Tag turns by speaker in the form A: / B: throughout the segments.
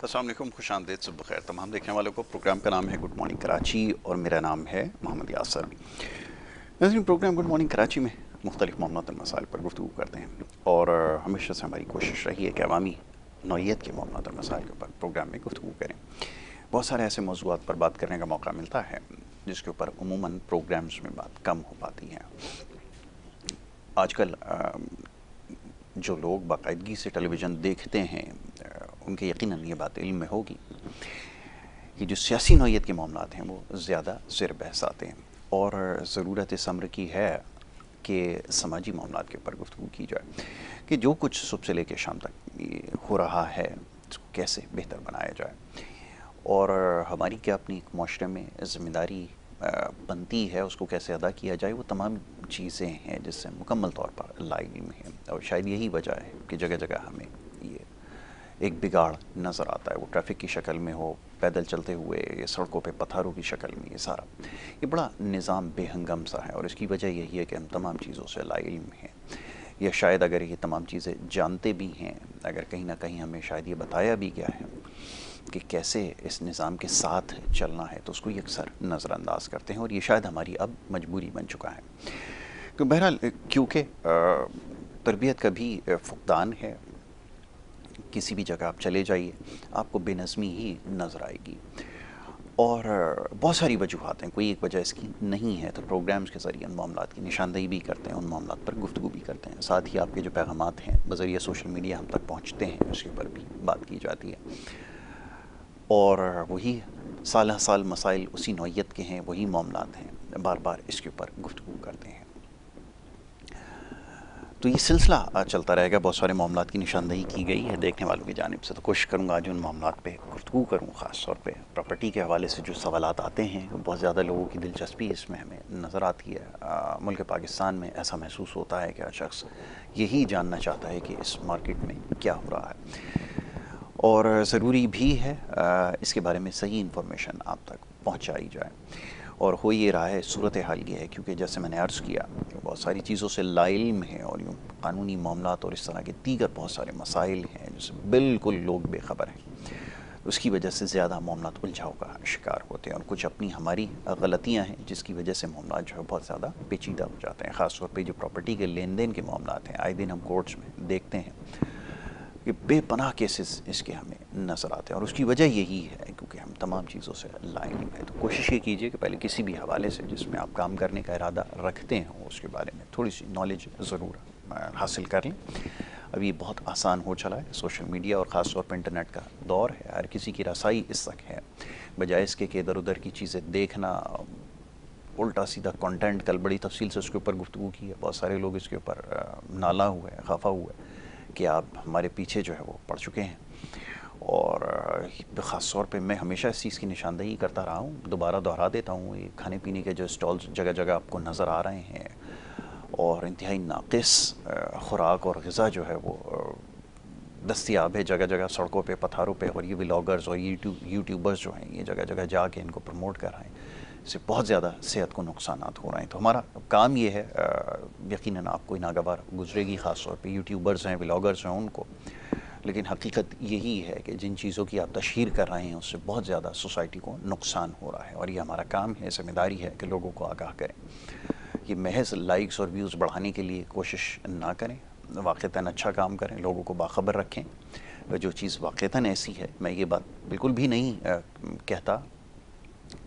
A: अस्सलाम वालेकुम, खुशामदीद, सुबह खैर तमाम देखने वालों को। प्रोग्राम का नाम है गुड मॉर्निंग कराची और मेरा नाम है मोहम्मद यासर। नाज़रीन, प्रोग्राम गुड मॉर्निंग कराची में मुख्तलिफ मामलात और मसाइल पर गुफ्तगू करते हैं और हमेशा से हमारी कोशिश रही है कि अवामी नौइयत के मामलात और मसाइल के ऊपर प्रोग्राम में गुफ्तगू करें। बहुत सारे ऐसे मौज़ूआत पर बात करने का मौका मिलता है जिसके ऊपर उमूमन प्रोग्राम्स में बात कम हो पाती है। आजकल जो लोग बाकायदगी से टेलीविज़न देखते हैं उनके यकीनन ये बात इल्म में होगी कि जो सियासी नौइयत के मामलात हैं वो ज़्यादा ज़ेर बहस आते हैं और ज़रूरत इस अम्र की है कि समाजी मामलात के ऊपर गुफ्तगू की जाए कि जो कुछ सुबह से लेकर शाम तक ये हो रहा है इसको कैसे बेहतर बनाया जाए और हमारी क्या अपनी माशरे में ज़िम्मेदारी बनती है उसको कैसे अदा किया जाए। वो तमाम चीज़ें हैं जिससे मुकम्मल तौर पर लाइल्म है और शायद यही वजह है कि जगह जगह हमें ये एक बिगाड़ नज़र आता है, वो ट्रैफिक की शक्ल में हो, पैदल चलते हुए, ये सड़कों पे पत्थरों की शक्ल में, ये सारा ये बड़ा निज़ाम बेहंगम सा है और इसकी वजह यही है कि हम तमाम चीज़ों से लाइल्म हैं। या शायद अगर ये तमाम चीज़ें जानते भी हैं, अगर कहीं ना कहीं हमें शायद ये बताया भी गया है कि कैसे इस निज़ाम के साथ चलना है, तो उसको ये अक्सर नज़रअंदाज करते हैं और ये शायद हमारी अब मजबूरी बन चुका है। तो बहरहाल क्योंकि तरबियत का भी फुकदान है, किसी भी जगह आप चले जाइए आपको बेनज़मी ही नज़र आएगी और बहुत सारी वजूहात हैं, कोई एक वजह इसकी नहीं है। तो प्रोग्राम्स के ज़रिए उन मामलात की निशानदेही भी करते हैं, उन मामलात पर गुफ्तगू भी करते हैं, साथ ही आपके जो पैगामात हैं बज़रिया सोशल मीडिया हम तक पहुँचते हैं उसके ऊपर भी बात की जाती है और वही साल साल मसाइल उसी नौइयत के हैं, वही मामलात हैं, बार बार इसके ऊपर गुफ्तगू करते हैं। तो ये सिलसिला चलता रहेगा, बहुत सारे मामलात की निशानदेही की गई है देखने वालों की जानिब से। तो कोशिश करूँगा आज उन मामलात पे गुफ्तगू करूँ, ख़ास तौर पे प्रॉपर्टी के हवाले से जो सवालात आते हैं, बहुत ज़्यादा लोगों की दिलचस्पी इसमें हमें नज़र आती है। मुल्क पाकिस्तान में ऐसा महसूस होता है कि हर शख्स यही जानना चाहता है कि इस मार्केट में क्या हो रहा है और ज़रूरी भी है इसके बारे में सही इन्फॉर्मेशन आप तक पहुँचाई जाए। और हो ये रहा है, सूरत हाल ये है क्योंकि जैसे मैंने अर्ज़ किया बहुत सारी चीज़ों से लाइल्म है और यूँ कानूनी मामलात और इस तरह के दीगर बहुत सारे मसाइल हैं जिससे बिल्कुल लोग बेखबर हैं। उसकी वजह से ज़्यादा मामलात उलझाव का शिकार होते हैं और कुछ अपनी हमारी गलतियाँ हैं जिसकी वजह से मामलात जो है बहुत ज़्यादा पेचीदा हो जाते हैं। ख़ास तौर पर जो प्रॉपर्टी के लेन देन के मामलात हैं, आए दिन हम कोर्ट्स में देखते हैं कि बेपनाह केसेस इसके हमें नज़र आते हैं और उसकी वजह यही है क्योंकि हम तमाम चीज़ों से लाइन में। तो कोशिश ये कीजिए कि पहले किसी भी हवाले से जिसमें आप काम करने का इरादा रखते हैं उसके बारे में थोड़ी सी नॉलेज ज़रूर हासिल कर लें। अभी बहुत आसान हो चला है, सोशल मीडिया और ख़ास तौर पर इंटरनेट का दौर है, हर किसी की रसाई इस तक है, बजाय इसके कि इधर उधर की चीज़ें देखना, उल्टा सीधा कंटेंट। कल बड़ी तफसील से उसके ऊपर गुफ्तगू की है, बहुत सारे लोग इसके ऊपर नाला हुए हैं, खफा हुए हैं कि आप हमारे पीछे जो है वो पड़ चुके हैं और ख़ास तौर पे मैं हमेशा इस चीज़ की निशानदेही करता रहा हूँ, दोबारा दोहरा देता हूँ। ये खाने पीने के जो स्टॉल्स जगह जगह आपको नज़र आ रहे हैं और इंतहाई नाक़िस ख़ुराक और ग़िज़ा जो है वो दस्तयाब है जगह जगह, सड़कों पे, पत्थरों पे। और ये व्लॉगर्स और यूट्यूबर्स जो हैं ये जगह जगह जाके इनको प्रमोट कर रहे हैं, इससे बहुत ज़्यादा सेहत को नुकसानात हो रहे हैं। तो हमारा काम ये है, यकीनन आपको नागवार गुजरेगी, ख़ास तौर पे यूट्यूबर्स हैं, व्लॉगर्स हैं उनको, लेकिन हकीकत यही है कि जिन चीज़ों की आप तशहीर कर रहे हैं उससे बहुत ज़्यादा सोसाइटी को नुकसान हो रहा है और ये हमारा काम है, जिम्मेदारी है कि लोगों को आगाह करें। ये महज लाइक्स और व्यूज़ बढ़ाने के लिए कोशिश ना करें, वाक़तन अच्छा काम करें, लोगों को बाखबर रखें। जो चीज़ वाक़तन ऐसी है, मैं ये बात बिल्कुल भी नहीं कहता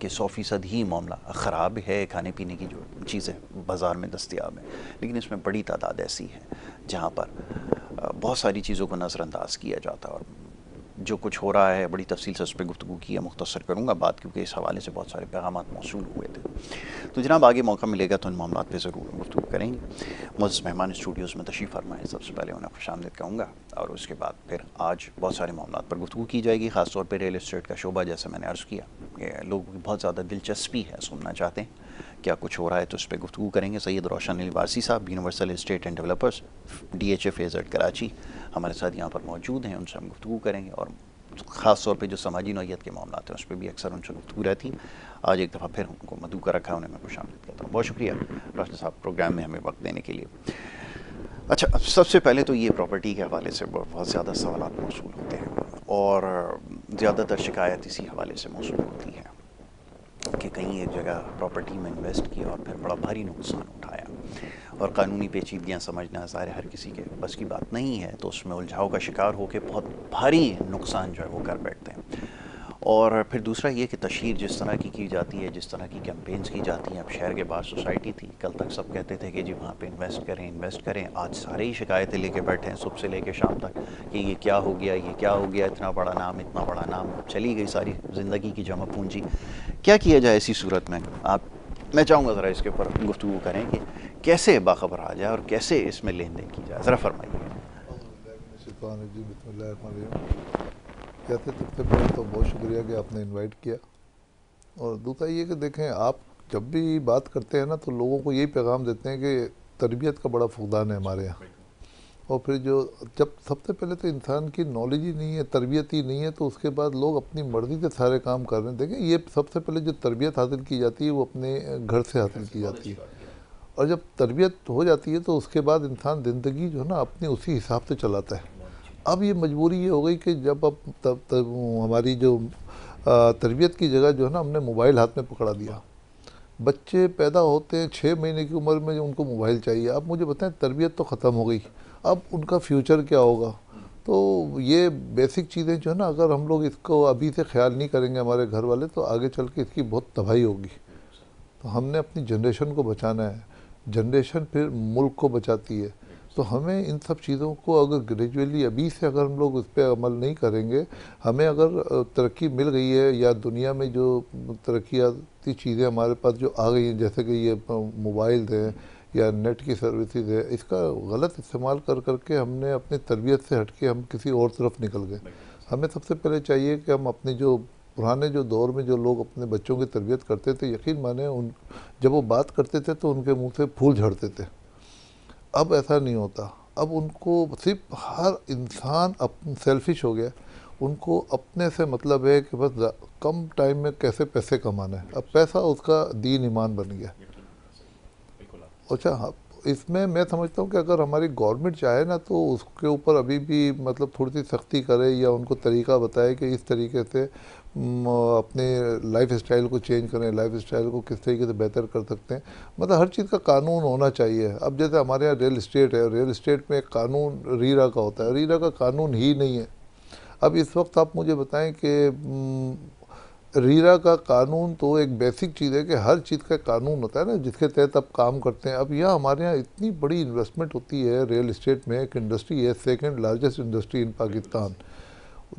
A: कि 100% ही मामला ख़राब है, खाने पीने की जो चीज़ें बाज़ार में दस्तयाब हैं, लेकिन इसमें बड़ी तादाद ऐसी है जहाँ पर बहुत सारी चीज़ों को नज़रअंदाज किया जाता है और जो कुछ हो रहा है बड़ी तफसील से उस पर गुफ्तगू की है। मुख्तसर करूँगा बात क्योंकि इस हवाले से बहुत सारे पैगामात मौसूल हुए थे। तो जनाब आगे मौका मिलेगा तो इन मामलात पे ज़रूर गुफ्तगू करेंगे। मुझसे मेहमान स्टूडियोज़ में तशरीफ़ फरमाएँ, सबसे पहले उन्हें खुशामदीद कहूँगा और उसके बाद फिर आज बहुत सारे मामलात पर गुफ्तगू की जाएगी। ख़ास तौर पर रियल इस्टेट का शोबा, जैसे मैंने अर्ज़ किया, लोगों की बहुत ज़्यादा दिलचस्पी है, सुनना चाहते हैं क्या कुछ हो रहा है, तो उस पर गुफ्तगू करेंगे। सैयद रोशन अली वारसी साहब, universal estate and developers, DHA FAZ Karachi, हमारे साथ यहाँ पर मौजूद हैं, उनसे हम गुफ्तगू करेंगे और ख़ास तौर पे जो समाजी नौइयत के मामलात हैं उस पर भी अक्सर उनसे गुफ्तगू रहती है। आज एक दफ़ा फिर उनको मदऊ का रखा, उन्हें मैं खुशामदीद कहता हूँ। बहुत शुक्रिया रोशन साहब प्रोग्राम में हमें वक्त देने के लिए। अच्छा, सबसे पहले तो ये प्रॉपर्टी के हवाले से बहुत ज़्यादा सवाल मौसूल होते हैं और ज़्यादातर शिकायत इसी हवाले से मौसूल होती है कि कहीं एक जगह प्रॉपर्टी में इन्वेस्ट किया और फिर बड़ा भारी नुकसान उठाया, और कानूनी पेचीदगियाँ समझना ज़ाहिर हर किसी के बस की बात नहीं है, तो उसमें उलझाव का शिकार होकर बहुत भारी नुकसान जो है वो कर बैठते हैं। और फिर दूसरा ये कि तशहीर जिस तरह की जाती है, जिस तरह की कैंपेन्स की जाती हैं, अब शहर के बाहर सोसाइटी थी, कल तक सब कहते थे कि जी वहाँ पे इन्वेस्ट करें इन्वेस्ट करें, आज सारे ही शिकायतें लेके बैठे हैं सुबह से लेके शाम तक कि ये क्या हो गया, ये क्या हो गया, इतना बड़ा नाम, इतना बड़ा नाम, चली गई सारी ज़िंदगी की जमा पूंजी। क्या किया जाए ऐसी सूरत में? आप, मैं चाहूँगा ज़रा इसके ऊपर गुफ्तगू करें कि कैसे बाखबर आ जाए और कैसे इसमें लेन देन की जाए, ज़रा फरमाइए।
B: कहते सबसे पहले तो बहुत शुक्रिया कि आपने इनवाइट किया। और दूसरा ये कि देखें, आप जब भी बात करते हैं ना तो लोगों को यही पैगाम देते हैं कि तरबियत का बड़ा फुकदान है हमारे यहाँ। और फिर जब सबसे पहले तो इंसान की नॉलेज ही नहीं है, तरबियत ही नहीं है, तो उसके बाद लोग अपनी मर्ज़ी से सारे काम कर रहे हैं। देखें, ये सबसे पहले जो तरबियत हासिल की जाती है वो अपने घर से हासिल की जाती है, और जब तरबियत हो जाती है तो उसके बाद इंसान ज़िंदगी जो है ना अपनी उसी हिसाब से चलाता है। अब ये मजबूरी ये हो गई कि जब अब तब हमारी जो तरबियत की जगह जो है ना हमने मोबाइल हाथ में पकड़ा दिया। बच्चे पैदा होते हैं 6 महीने की उम्र में उनको मोबाइल चाहिए। अब मुझे बताएं, तरबियत तो ख़त्म हो गई, अब उनका फ्यूचर क्या होगा? तो ये बेसिक चीज़ें जो है ना, अगर हम लोग इसको अभी से ख्याल नहीं करेंगे हमारे घर वाले, तो आगे चल के इसकी बहुत तबाही होगी। तो हमने अपनी जनरेशन को बचाना है, जनरेशन फिर मुल्क को बचाती है। तो हमें इन सब चीज़ों को अगर ग्रेजुअली अभी से अगर हम लोग उस पर अमल नहीं करेंगे, हमें अगर तरक्की मिल गई है या दुनिया में जो तरक्याती चीज़ें हमारे पास जो आ गई हैं, जैसे कि ये मोबाइल हैं या नेट की सर्विसेज है, इसका गलत इस्तेमाल कर करके हमने अपनी तरबियत से हट के हम किसी और तरफ निकल गए। हमें सबसे पहले चाहिए कि हम अपनी जो पुराने जो दौर में जो लोग अपने बच्चों की तरबियत करते थे, यकीन माने उन जब वो बात करते थे तो उनके मुंह से फूल झड़ते थे। अब ऐसा नहीं होता। अब उनको सिर्फ हर इंसान अपन सेल्फिश हो गया, उनको अपने से मतलब है कि बस कम टाइम में कैसे पैसे कमाना है। अब पैसा उसका दीन ईमान बन गया। अच्छा, हाँ, इसमें मैं समझता हूँ कि अगर हमारी गवर्नमेंट चाहे ना तो उसके ऊपर अभी भी मतलब थोड़ी सी सख्ती करे या उनको तरीका बताए कि इस तरीके से अपने लाइफ स्टाइल को चेंज करें, लाइफ स्टाइल को किस तरीके से बेहतर कर सकते हैं। मतलब हर चीज़ का कानून होना चाहिए। अब जैसे हमारे यहाँ रियल इस्टेट है, रियल इस्टेट में एक कानून रीरा का होता है, रीरा का कानून ही नहीं है। अब इस वक्त आप मुझे बताएं कि रीरा का कानून तो एक बेसिक चीज़ है कि हर चीज़ का कानून होता है ना जिसके तहत आप काम करते हैं। अब यह हमारे यहाँ इतनी बड़ी इन्वेस्टमेंट होती है रियल इस्टेट में, एक इंडस्ट्री है, second largest industry in Pakistan,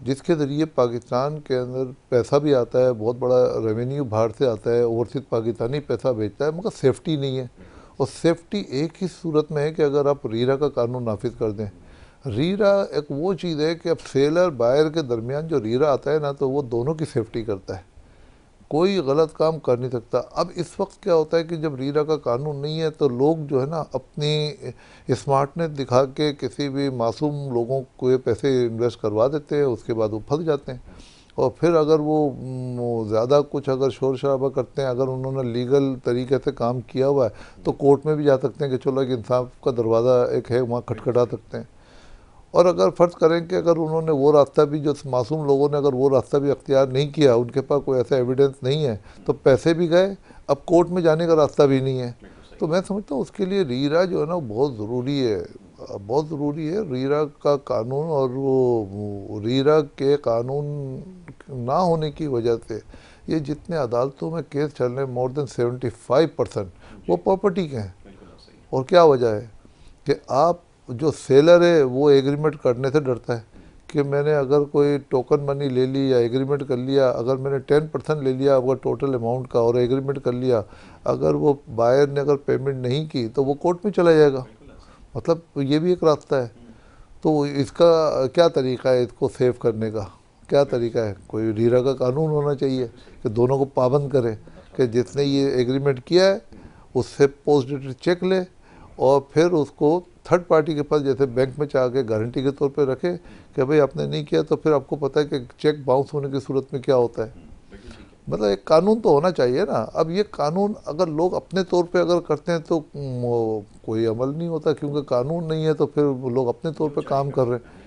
B: जिसके ज़रिए पाकिस्तान के अंदर पैसा भी आता है, बहुत बड़ा रेवेन्यू बाहर से आता है, ओवरसीज पाकिस्तानी पैसा भेजता है, मगर सेफ्टी नहीं है। और सेफ्टी एक ही सूरत में है कि अगर आप रीरा का कानून नाफिज कर दें। रीरा एक वो चीज़ है कि अब सेलर बायर के दरमियान जो रीरा आता है ना, तो वो दोनों की सेफ्टी करता है, कोई गलत काम कर नहीं सकता। अब इस वक्त क्या होता है कि जब रीरा का कानून नहीं है तो लोग जो है ना अपनी स्मार्टनेस दिखा के किसी भी मासूम लोगों को ये पैसे इन्वेस्ट करवा देते हैं, उसके बाद वो फंस जाते हैं। और फिर अगर वो ज़्यादा कुछ अगर शोर शराबा करते हैं, अगर उन्होंने लीगल तरीके से काम किया हुआ है तो कोर्ट में भी जा सकते हैं कि चलो एक इंसाफ का दरवाज़ा एक है, वहाँ खटखटा सकते हैं। और अगर फ़र्ज़ करें कि अगर उन्होंने वो रास्ता भी, जो मासूम लोगों ने अगर वो रास्ता भी अख्तियार नहीं किया, उनके पास कोई ऐसा एविडेंस नहीं है, तो पैसे भी गए, अब कोर्ट में जाने का रास्ता भी नहीं है। तो मैं समझता हूँ उसके लिए रीरा जो है ना बहुत ज़रूरी है, बहुत ज़रूरी है रीरा का कानून। और वो रीरा के कानून ना होने की वजह से ये जितने अदालतों में केस चल रहे हैं, मोर देन 75% वो प्रॉपर्टी के हैं। और क्या वजह है कि आप जो सेलर है वो एग्रीमेंट करने से डरता है कि मैंने अगर कोई टोकन मनी ले ली या एग्रीमेंट कर लिया, अगर मैंने 10% ले लिया अगर टोटल अमाउंट का और एग्रीमेंट कर लिया, अगर वो बायर ने अगर पेमेंट नहीं की तो वो कोर्ट में चला जाएगा। मतलब ये भी एक रास्ता है। तो इसका क्या तरीका है, इसको सेव करने का क्या तरीका है? कोई रीरा का कानून होना चाहिए कि दोनों को पाबंद करे कि जिसने ये एग्रीमेंट किया है उससे पोस्ट डेटेड चेक ले और फिर उसको थर्ड पार्टी के पास, जैसे बैंक में चाह के गारंटी के तौर पे रखे कि भाई आपने नहीं किया, तो फिर आपको पता है कि चेक बाउंस होने की सूरत में क्या होता है। मतलब एक कानून तो होना चाहिए ना। अब ये कानून अगर लोग अपने तौर पे अगर करते हैं तो कोई अमल नहीं होता, क्योंकि कानून नहीं है तो फिर लोग अपने तौर पे काम कर रहे हैं।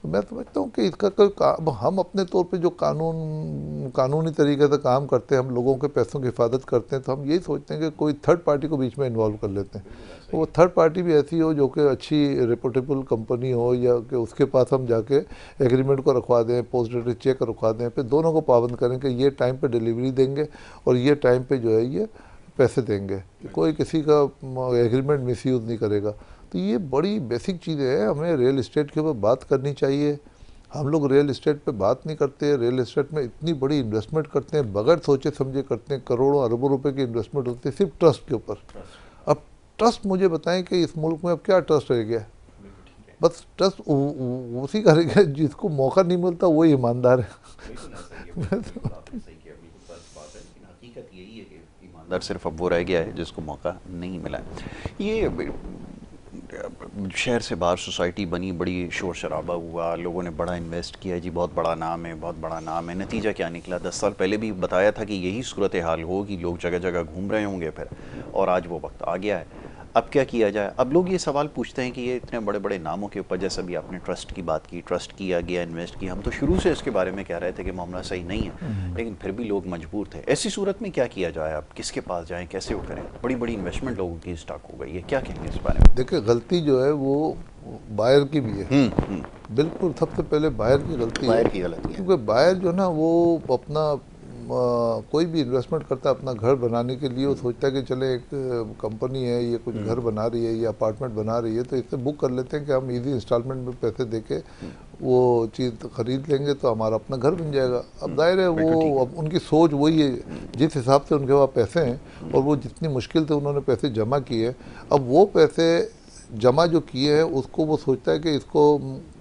B: तो मैं समझता हूँ कि इसका कोई हम अपने तौर पे जो कानूनी तरीके से काम करते हैं, हम लोगों के पैसों की हिफाजत करते हैं, तो हम यही सोचते हैं कि कोई थर्ड पार्टी को बीच में इन्वॉल्व कर लेते हैं। तो वो थर्ड पार्टी भी ऐसी हो जो कि अच्छी रेपुटेबल कंपनी हो, या कि उसके पास हम जाके एग्रीमेंट को रखवा दें, पोस्ट डेटेड चेक रखवा दें, फिर दोनों को पाबंद करें कि ये टाइम पे डिलीवरी देंगे और ये टाइम पे जो है ये पैसे देंगे, कोई किसी का एग्रीमेंट मिसयूज़ नहीं करेगा। तो ये बड़ी बेसिक चीज़ें हैं, हमें रियल इस्टेट के ऊपर बात करनी चाहिए। हम लोग रियल इस्टेट पे बात नहीं करते। रियल इस्टेट में इतनी बड़ी इन्वेस्टमेंट करते हैं, बगैर सोचे समझे करते हैं, करोड़ों अरबों रुपए की इन्वेस्टमेंट होती है सिर्फ ट्रस्ट के ऊपर। अब ट्रस्ट मुझे बताएं कि इस मुल्क में अब क्या ट्रस्ट रह गया है? बस ट्रस्ट उसी का रह गया जिसको मौका नहीं मिलता वही ईमानदार है।
A: ईमानदार सिर्फ अब वो रह गया है जिसको मौका नहीं मिला है। ये शहर से बाहर सोसाइटी बनी, बड़ी शोर शराबा हुआ, लोगों ने बड़ा इन्वेस्ट किया, जी बहुत बड़ा नाम है, बहुत बड़ा नाम है। नतीजा क्या निकला? 10 साल पहले भी बताया था कि यही सूरत हाल हो कि लोग जगह जगह घूम रहे होंगे फिर, और आज वो वक्त आ गया है। अब क्या किया जाए? अब लोग ये सवाल पूछते हैं कि ये इतने बड़े बड़े नामों के ऊपर, जैसे भी आपने ट्रस्ट की बात की, ट्रस्ट किया गया, इन्वेस्ट किया, हम तो शुरू से इसके बारे में कह रहे थे कि मामला सही नहीं है, लेकिन फिर भी लोग मजबूर थे। ऐसी सूरत में क्या किया जाए? अब किसके पास जाएं, कैसे वो करें? बड़ी बड़ी इन्वेस्टमेंट लोगों की स्टॉक हो गई है, क्या कहेंगे इस बारे में?
B: देखिए, गलती जो है वो बायर की भी है। बिल्कुल, सबसे पहले बायर की गलती है।
A: बायर की गलती है,
B: क्योंकि बायर जो ना वो अपना कोई भी इन्वेस्टमेंट करता है अपना घर बनाने के लिए, वो सोचता है कि चले एक कंपनी है, ये कुछ घर बना रही है, ये अपार्टमेंट बना रही है, तो इससे बुक कर लेते हैं कि हम इजी इंस्टॉलमेंट में पैसे देके वो चीज़ खरीद लेंगे तो हमारा अपना घर बन जाएगा। अब जाहिर है वो अब उनकी सोच वही है, जिस हिसाब से उनके पास पैसे हैं और वो जितनी मुश्किल से उन्होंने पैसे जमा किए, अब वो पैसे जमा जो किए हैं उसको वो सोचता है कि इसको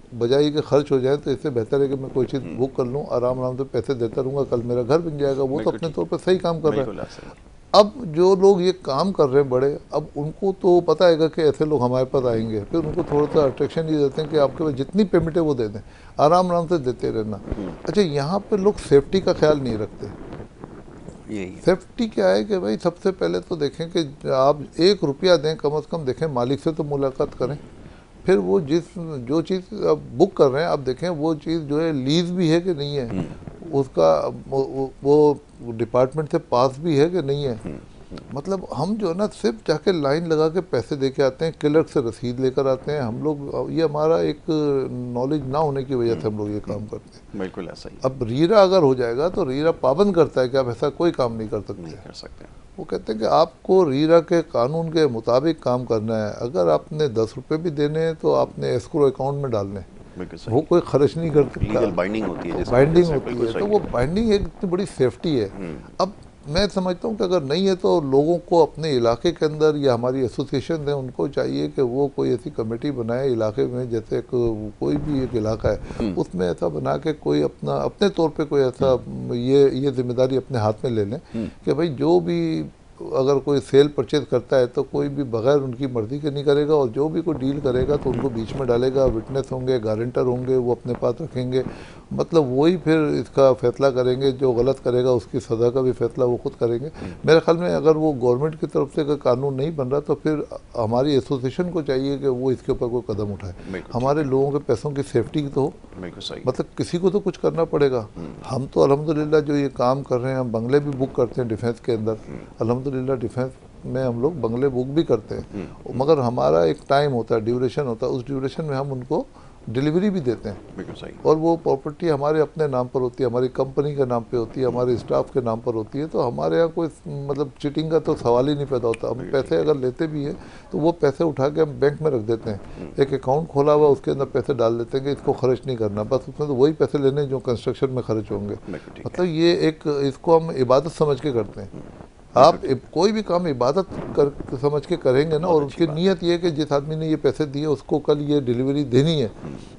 B: बजाय कि खर्च हो जाए तो इससे बेहतर है कि मैं कोई चीज़ बुक कर लूँ, आराम आराम से पैसे देता रहूँगा, कल मेरा घर बन जाएगा। वो तो अपने तौर पर सही काम कर रहा है। अब जो लोग ये काम कर रहे हैं बड़े, अब उनको तो पता है कि ऐसे लोग हमारे पास आएंगे, फिर उनको थोड़ा सा अट्रैक्शन ये देते हैं कि आपके पास जितनी पेमेंट है वो दे दें, आराम आराम से देते रहना। अच्छा, यहाँ पर लोग सेफ्टी का ख्याल नहीं रखते। सेफ्टी क्या है कि भाई सबसे पहले तो देखें कि आप 1 रुपया दें, कम से कम देखें मालिक से तो मुलाकात करें। फिर वो जो चीज़ आप बुक कर रहे हैं, आप देखें वो चीज़ जो है लीज भी है कि नहीं है, उसका वो डिपार्टमेंट से पास भी है कि नहीं है। मतलब हम जो है ना सिर्फ जाके लाइन लगा के पैसे दे के आते हैं, क्लर्क से रसीद लेकर आते हैं हम लोग। ये हमारा एक नॉलेज ना होने की वजह से हम लोग ये काम करते हैं।
A: बिल्कुल ऐसा ही।
B: अब रीरा अगर हो जाएगा तो रीरा पाबंद करता है कि आप ऐसा कोई काम नहीं कर सकते। वो कहते हैं कि आपको रीरा के कानून के मुताबिक काम करना है। अगर आपने 10 रुपये भी देने हैं तो आपने एस्क्रो अकाउंट में डालने, वो कोई खर्च नहीं कर सकता।
A: बाइंडिंग होती है,
B: बाइंडिंग होती है, तो वो बाइंडिंग एक इतनी बड़ी सेफ्टी है। अब मैं समझता हूँ कि अगर नहीं है तो लोगों को अपने इलाके के अंदर या हमारी एसोसिएशन है उनको चाहिए कि वो कोई ऐसी कमेटी बनाए इलाके में, जैसे कोई भी एक इलाका है उसमें ऐसा बना के कोई अपने तौर पे कोई ऐसा ये जिम्मेदारी अपने हाथ में ले लें कि भाई जो भी अगर कोई सेल परचेज करता है तो कोई भी बगैर उनकी मर्ज़ी के नहीं करेगा, और जो भी कोई डील करेगा तो उनको बीच में डालेगा। विटनेस होंगे, गारंटर होंगे, वो अपने पास रखेंगे, मतलब वही फिर इसका फैसला करेंगे। जो गलत करेगा उसकी सज़ा का भी फैसला वो खुद करेंगे। मेरे ख्याल में अगर वो गवर्नमेंट की तरफ से अगर कानून नहीं बन रहा तो फिर हमारी एसोसिएशन को चाहिए कि वो इसके ऊपर कोई कदम उठाए। हमारे लोगों के पैसों की सेफ्टी तो हो, मतलब किसी को तो कुछ करना पड़ेगा। हम तो अल्हम्दुलिल्लाह जो ये काम कर रहे हैं, हम बंगले भी बुक करते हैं डिफेंस के अंदर, अल्हम्दुलिल्लाह डिफेंस में हम लोग बंगले बुक भी करते हैं, मगर हमारा एक टाइम होता है, ड्यूरेशन होता है, उस ड्यूरेशन में हम उनको डिलीवरी भी देते हैं। और वो प्रॉपर्टी हमारे अपने नाम पर होती है, हमारी कंपनी के नाम पे होती है, हमारे स्टाफ के नाम पर होती है। तो हमारे यहाँ कोई मतलब चीटिंग का तो सवाल ही नहीं पैदा होता। हम पैसे अगर लेते भी हैं तो वो पैसे उठा के हम बैंक में रख देते हैं, एक अकाउंट खोला हुआ उसके अंदर पैसे डाल देते हैं कि इसको खर्च नहीं करना, बस उसमें तो वही पैसे लेने जो कंस्ट्रक्शन में खर्च होंगे। मतलब ये एक इसको हम इबादत समझ के करते हैं। आप कोई भी काम इबादत कर समझ के करेंगे ना, और उसकी नीयत ये है कि जिस आदमी ने ये पैसे दिए उसको कल ये डिलीवरी देनी है,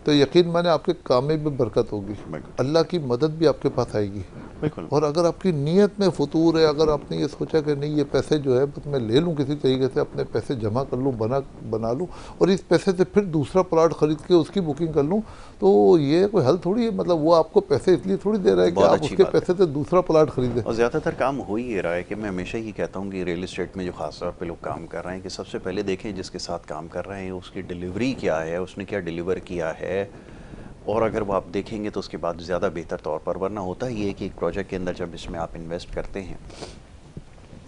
B: तो यकीन माने आपके काम में भी बरकत होगी, अल्लाह की मदद भी आपके पास आएगी। और अगर आपकी नीयत में फतूर है, अगर आपने ये सोचा कि नहीं ये पैसे जो है बस मैं ले लूँ किसी तरीके से, अपने पैसे जमा कर लूँ, बना लूँ और इस पैसे से फिर दूसरा प्लाट खरीद के उसकी बुकिंग कर लूँ, तो ये कोई हल थोड़ी है। मतलब वो आपको पैसे इसलिए थोड़ी दे रहा है कि आप उसके पैसे से दूसरा प्लाट खरीदें।
A: और ज़्यादातर काम हो ही रहा है कि मैं हमेशा ही कहता हूँ कि रियल इस्टेट में जो खास तौर पे लोग काम कर रहे हैं कि सबसे पहले देखें जिसके साथ काम कर रहे हैं उसकी डिलीवरी क्या है, उसने क्या डिलीवर किया है, और अगर वो आप देखेंगे तो उसके बाद ज़्यादा बेहतर तौर पर, वरना होता ही है कि एक प्रोजेक्ट के अंदर जब इसमें आप इन्वेस्ट करते हैं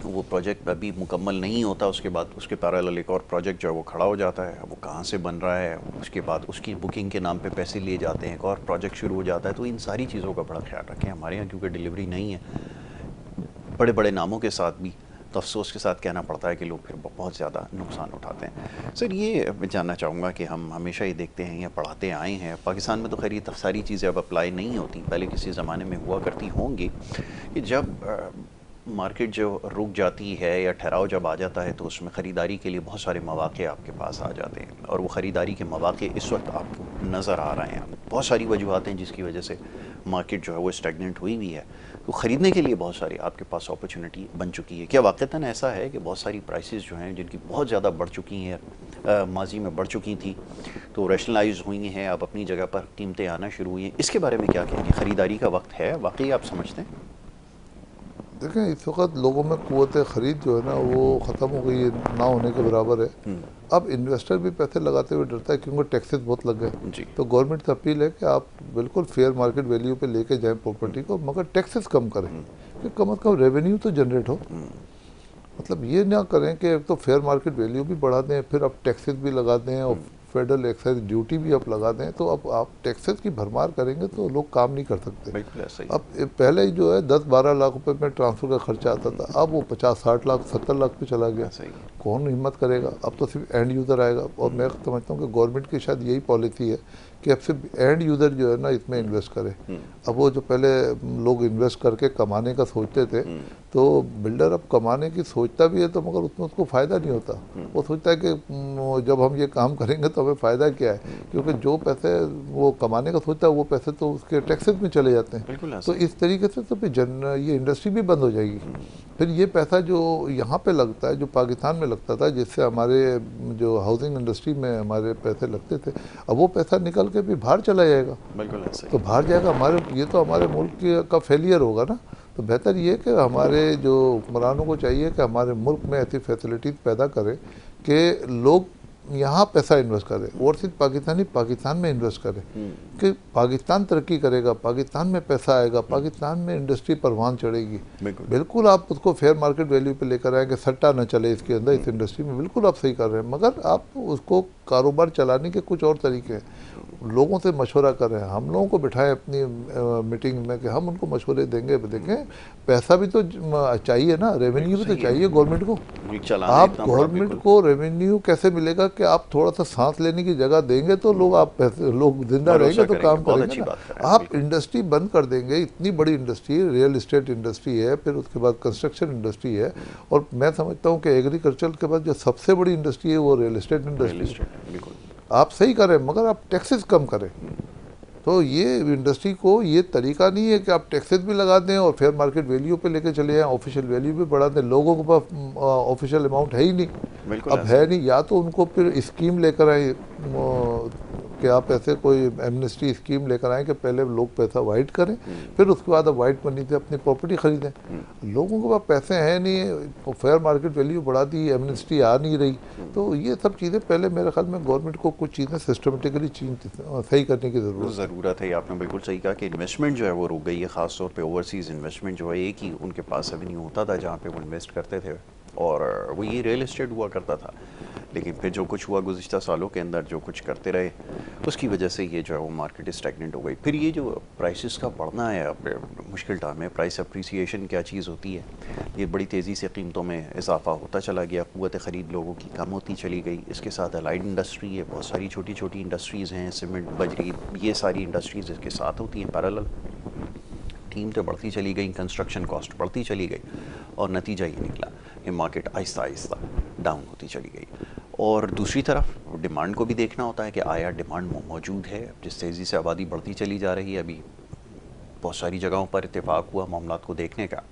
A: तो वो प्रोजेक्ट अभी मुकम्मल नहीं होता, उसके बाद उसके पैरेलल एक और प्रोजेक्ट जो है वो खड़ा हो जाता है, वो कहाँ से बन रहा है, उसके बाद उसकी बुकिंग के नाम पे पैसे लिए जाते हैं, एक और प्रोजेक्ट शुरू हो जाता है। तो इन सारी चीज़ों का बड़ा ख्याल रखें। हमारे यहाँ क्योंकि डिलीवरी नहीं है बड़े बड़े नामों के साथ भी, तो अफसोस के साथ कहना पड़ता है कि लोग फिर बहुत ज़्यादा नुकसान उठाते हैं। सर ये मैं जानना चाहूँगा कि हम हमेशा ही देखते हैं या पढ़ाते आए हैं, पाकिस्तान में तो खैर ये सारी चीज़ें अब अप्लाई नहीं होती, पहले किसी ज़माने में हुआ करती होंगी कि जब मार्केट जो रुक जाती है या ठहराव जब आ जाता है तो उसमें ख़रीदारी के लिए बहुत सारे मौक़े आपके पास आ जाते हैं, और वो ख़रीदारी के मौक़े इस वक्त आपको नज़र आ रहे हैं। बहुत सारी वजूहत हैं जिसकी वजह से मार्केट जो है वो स्टैगनेंट हुई हुई है, तो ख़रीदने के लिए बहुत सारी आपके पास अपॉर्चुनिटी बन चुकी है। क्या वाक़तन ऐसा है कि बहुत सारी प्राइसेस जो हैं जिनकी बहुत ज़्यादा बढ़ चुकी हैं, माजी में बढ़ चुकी थी, तो रैशनलाइज हुई हैं, अब अपनी जगह पर कीमतें आना शुरू हुई हैं, इसके बारे में क्या कहेंगे? ख़रीदारी का वक्त है वाकई, आप समझते हैं?
B: देखें, इस वक्त लोगों में क़ुव्वत ख़रीद जो है ना वो ख़त्म हो गई है, ना होने के बराबर है। अब इन्वेस्टर भी पैसे लगाते हुए डरता है क्योंकि टैक्सेस बहुत लग गए।
A: जी।
B: तो गवर्नमेंट से अपील है कि आप बिल्कुल फेयर मार्केट वैल्यू पे लेके जाएं प्रॉपर्टी को, मगर टैक्सेस कम करें कि कम से कम रेवेन्यू तो जनरेट हो। मतलब ये ना करें कि एक तो फेयर मार्केट वैल्यू भी बढ़ा दें, फिर आप टैक्सेस भी लगा दें और फेडरल एक्साइज ड्यूटी भी आप लगा दें, तो अब आप टैक्सेस की भरमार करेंगे तो लोग काम नहीं कर सकते।
A: बिल्कुल ऐसा ही।
B: अब पहले जो है 10-12 लाख रुपए में ट्रांसफ़र का खर्चा आता था, अब वो 50-60 लाख 70 लाख पे चला गया।
A: ऐसा ही।
B: कौन हिम्मत करेगा? अब तो सिर्फ एंड यूज़र आएगा, और मैं समझता हूँ कि गवर्नमेंट की शायद यही पॉलिसी है कि अब सिर्फ एंड यूज़र जो है ना इसमें इन्वेस्ट करे। अब वो जो पहले लोग इन्वेस्ट करके कमाने का सोचते थे, तो बिल्डर अब कमाने की सोचता भी है तो मगर उसमें उसको फ़ायदा नहीं होता। वो सोचता है कि जब हम ये काम करेंगे तो हमें फ़ायदा क्या है, क्योंकि जो पैसे वो कमाने का सोचता है वो पैसे तो उसके टैक्सेस में चले जाते हैं। तो इस तरीके से तो फिर ये इंडस्ट्री भी बंद हो जाएगी। फिर ये पैसा जो यहाँ पे लगता है, जो पाकिस्तान में लगता था, जिससे हमारे जो हाउसिंग इंडस्ट्री में हमारे पैसे लगते थे, अब वो पैसा निकल के भी बाहर चला जाएगा।
A: बिल्कुल ऐसा ही।
B: तो बाहर जाएगा, ये तो हमारे मुल्क का फेलियर होगा ना। तो बेहतर ये कि हमारे जो हुक्मरानों को चाहिए कि हमारे मुल्क में ऐसी फैसिलिटीज़ पैदा करें कि लोग यहाँ पैसा इन्वेस्ट करें, और सिर्फ पाकिस्तानी पाकिस्तान में इन्वेस्ट करें, कि पाकिस्तान तरक्की करेगा, पाकिस्तान में पैसा आएगा, पाकिस्तान में इंडस्ट्री परवान चढ़ेगी। बिल्कुल आप उसको फेयर मार्केट वैल्यू पे लेकर आए कि सट्टा न चले इसके अंदर, इस इंडस्ट्री में, बिल्कुल आप सही कर रहे हैं, मगर आप उसको कारोबार चलाने के कुछ और तरीके हैं। लोगों से मशवरा कर रहे हैं, हम लोगों को बिठाएं अपनी मीटिंग में कि हम उनको मशवरे देंगे। देखें, पैसा भी तो चाहिए ना, रेवेन्यू भी तो चाहिए गवर्नमेंट को। आप गवर्नमेंट को रेवेन्यू कैसे मिलेगा कि आप थोड़ा सा सांस लेने की जगह देंगे तो लोग जिंदा रहेंगे तो काम करेंगे ना। आप इंडस्ट्री बंद कर देंगे, इतनी बड़ी इंडस्ट्री, रियल इस्टेट इंडस्ट्री है, फिर उसके बाद कंस्ट्रक्शन इंडस्ट्री है, और मैं समझता हूँ कि एग्रीकल्चर के बाद जो सबसे बड़ी इंडस्ट्री है वो रियल इस्टेट इंडस्ट्री है। आप सही करें, मगर आप टैक्सेस कम करें। तो ये इंडस्ट्री को ये तरीका नहीं है कि आप टैक्सेस भी लगा दें और फेयर मार्केट वैल्यू पे लेके चले जाएं, ऑफिशियल वैल्यू भी बढ़ा दें। लोगों के पास ऑफिशियल अमाउंट है ही नहीं, अब है नहीं, या तो उनको फिर स्कीम लेकर आए कि आप ऐसे कोई एमनेस्टी स्कीम लेकर आए कि पहले लोग पैसा वाइट करें, फिर उसके बाद अब वाइट मनी से अपनी प्रॉपर्टी खरीदें। लोगों के पास पैसे हैं नहीं, फेयर मार्केट वैल्यू बढ़ा दी, एमनेस्टी आ नहीं रही। तो ये सब चीज़ें पहले मेरे ख्याल में गवर्नमेंट को कुछ चीज़ें सिस्टमेटिकली सही करने की
A: ज़रूरत है। आपने बिल्कुल सही कहा कि इन्वेस्टमेंट जो है वो रुक गई है, ख़ासतौर पर ओवरसीज़ इन्वेस्टमेंट जो है, एक ही उनके पास रेवेन्यू होता था जहाँ पर वो इन्वेस्ट करते थे, और वो ये रियल इस्टेट हुआ करता था। लेकिन फिर जो कुछ हुआ गुज़िश्ता सालों के अंदर, जो कुछ करते रहे, उसकी वजह से ये जो है वो मार्केट स्टैग्नेंट हो गई। फिर ये जो प्राइसेस का बढ़ना है अब मुश्किल टाइम है, प्राइस अप्रिसिएशन क्या चीज़ होती है, ये बड़ी तेज़ी से कीमतों में इजाफा होता चला गया, क़ुव्वत ख़रीद लोगों की कम होती चली गई। इसके साथ अलाइड इंडस्ट्री है, बहुत सारी छोटी छोटी इंडस्ट्रीज़ हैं, सीमेंट, बजरी, ये सारी इंडस्ट्रीज़ इसके साथ होती हैं पैरेलल। कीमतें बढ़ती चली गई, कंस्ट्रक्शन कॉस्ट बढ़ती चली गई, और नतीजा ये निकला कि मार्केट आहिस्ता आहिस्ता डाउन होती चली गई। और दूसरी तरफ डिमांड को भी देखना होता है कि आया डिमांड मौजूद है। जिस तेज़ी से आबादी बढ़ती चली जा रही है, अभी बहुत सारी जगहों पर इत्तेफाक हुआ मामलात को देखने का,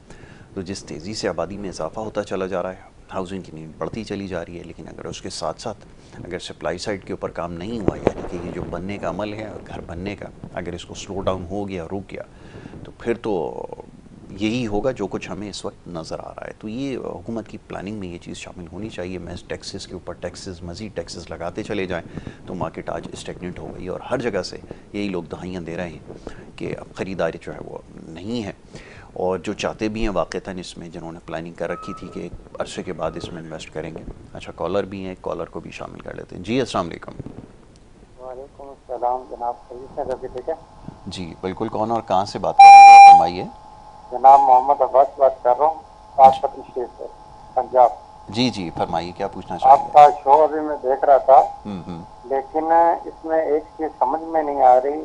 A: तो जिस तेज़ी से आबादी में इजाफा होता चला जा रहा है, हाउसिंग की नीड बढ़ती चली जा रही है, लेकिन अगर उसके साथ साथ अगर सप्लाई साइड के ऊपर काम नहीं हुआ, यानी कि ये जो बनने का अमल है, घर बनने का, अगर इसको स्लो डाउन हो गया, रुक गया, तो फिर तो यही होगा जो कुछ हमें इस वक्त नज़र आ रहा है। तो ये हुकूमत की प्लानिंग में ये चीज़ शामिल होनी चाहिए। मैं टैक्सेस के ऊपर टैक्सेस, मज़ीद टैक्सेस लगाते चले जाएं तो मार्केट आज स्टेगनेंट हो गई, और हर जगह से यही लोग दहाइयाँ दे रहे हैं कि अब ख़रीदारी जो है वो नहीं है। और जो चाहते भी हैं वाक़तन इसमें, जिन्होंने प्लानिंग कर रखी थी कि एक अरसे के बाद इसमें इन्वेस्ट करेंगे। अच्छा, कॉलर भी हैं, कॉलर को भी शामिल कर लेते हैं। जी अस्सलाम वालेकुम।
C: वालेकुम अस्सलाम जनाब, ठीक है?
A: जी बिल्कुल, कौन और कहाँ से बात कर रहे हैं, ज़रा फरमाइए।
C: जनाब मोहम्मद अब्बास बात कर रहा हूँ, पासपतन शरीफ से, पंजाब।
A: जी जी, फरमाइए, क्या पूछना चाहेंगे।
C: आपका शो अभी मैं देख रहा था,
A: हम्म।
C: लेकिन इसमें एक चीज समझ में नहीं आ रही।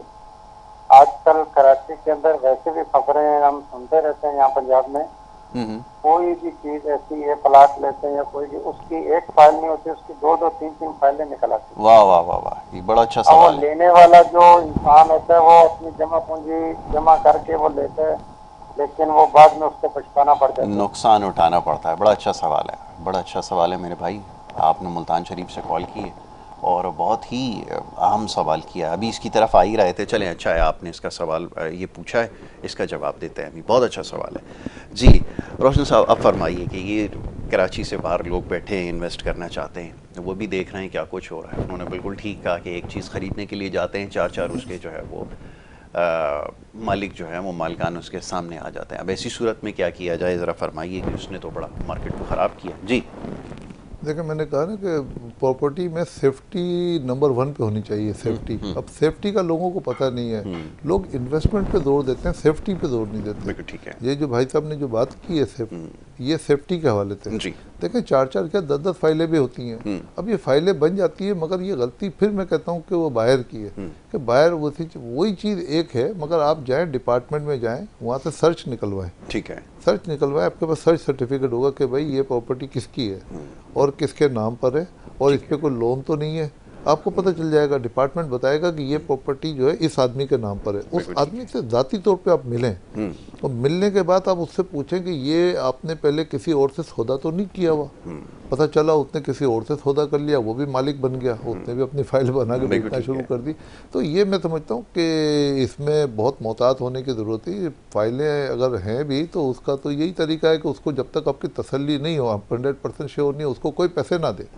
C: आजकल कराची के अंदर वैसे भी खबरें हम सुनते रहते हैं यहाँ पंजाब में, कोई भी चीज ऐसी है, प्लाट लेते हैं या कोई भी, उसकी एक फाइल नहीं होती, उसकी दो दो तीन तीन फाइलें निकल आती है।
A: वाह वाह वाह वाह, ये बड़ा अच्छा
C: और
A: सवाल है।
C: लेने वाला जो इंसान होता है वो अपनी जमा पूंजी जमा करके वो लेता है, लेकिन वो बाद में उसको पछताना पड़ जाता है,
A: नुकसान उठाना पड़ता है। बड़ा अच्छा सवाल है, बड़ा अच्छा सवाल है मेरे भाई। आपने मुल्तान शरीफ से कॉल की है और बहुत ही अहम सवाल किया। अभी इसकी तरफ आ ही रहे थे। चलें, अच्छा है आपने इसका सवाल ये पूछा है, इसका जवाब देते हैं अभी। बहुत अच्छा सवाल है जी। रोशन साहब, अब फरमाइए कि ये कराची से बाहर लोग बैठे हैं, इन्वेस्ट करना चाहते हैं, वो भी देख रहे हैं क्या कुछ हो रहा है। उन्होंने बिल्कुल ठीक कहा कि एक चीज़ ख़रीदने के लिए जाते हैं, चार चार उसके जो है वो मालिक जो है वो मालिकान उसके सामने आ जाते हैं। अब ऐसी सूरत में क्या किया जाए, ज़रा फरमाइए कि उसने तो बड़ा मार्केट को ख़राब किया। जी
B: देखिए, मैंने कहा ना कि प्रॉपर्टी में सेफ्टी नंबर 1 पे होनी चाहिए, सेफ्टी। अब सेफ्टी का लोगों को पता नहीं है, लोग इन्वेस्टमेंट पे जोर देते हैं, सेफ्टी पे जोर नहीं देते।
A: बिल्कुल ठीक है।
B: ये जो भाई साहब ने जो बात की है ये सेफ्टी के हवाले से। देखें, चार चार क्या 10-10 फाइलें भी होती हैं। अब ये फाइलें बन जाती है, मगर ये गलती फिर मैं कहता हूँ कि वो बायर की है, कि बायर वही चीज़ एक है, मगर आप जाएँ डिपार्टमेंट में जाएँ, वहाँ से सर्च निकलवाएं।
A: ठीक है,
B: सर्च निकलवाएं, आपके पास सर्च सर्टिफिकेट होगा कि भाई ये प्रॉपर्टी किसकी है और किसके नाम पर है, और इस पर कोई लोन तो नहीं है। आपको पता चल जाएगा, डिपार्टमेंट बताएगा कि ये प्रॉपर्टी जो है इस आदमी के नाम पर है। उस आदमी से ज़ाती तौर पे आप मिलें, और मिलने के बाद आप उससे पूछें कि ये आपने पहले किसी और से सौदा तो नहीं किया हुआ। पता चला उसने किसी और से सौदा कर लिया, वो भी मालिक बन गया, उसने भी अपनी फाइल बना के बेचना शुरू कर दी। तो ये मैं समझता हूँ कि इसमें बहुत मोहतात होने की ज़रूरत है। फाइलें अगर हैं भी तो उसका तो यही तरीका है कि उसको जब तक आपकी तसल्ली नहीं हो, आप 100% श्योर नहीं हो, उसको कोई पैसे ना दे।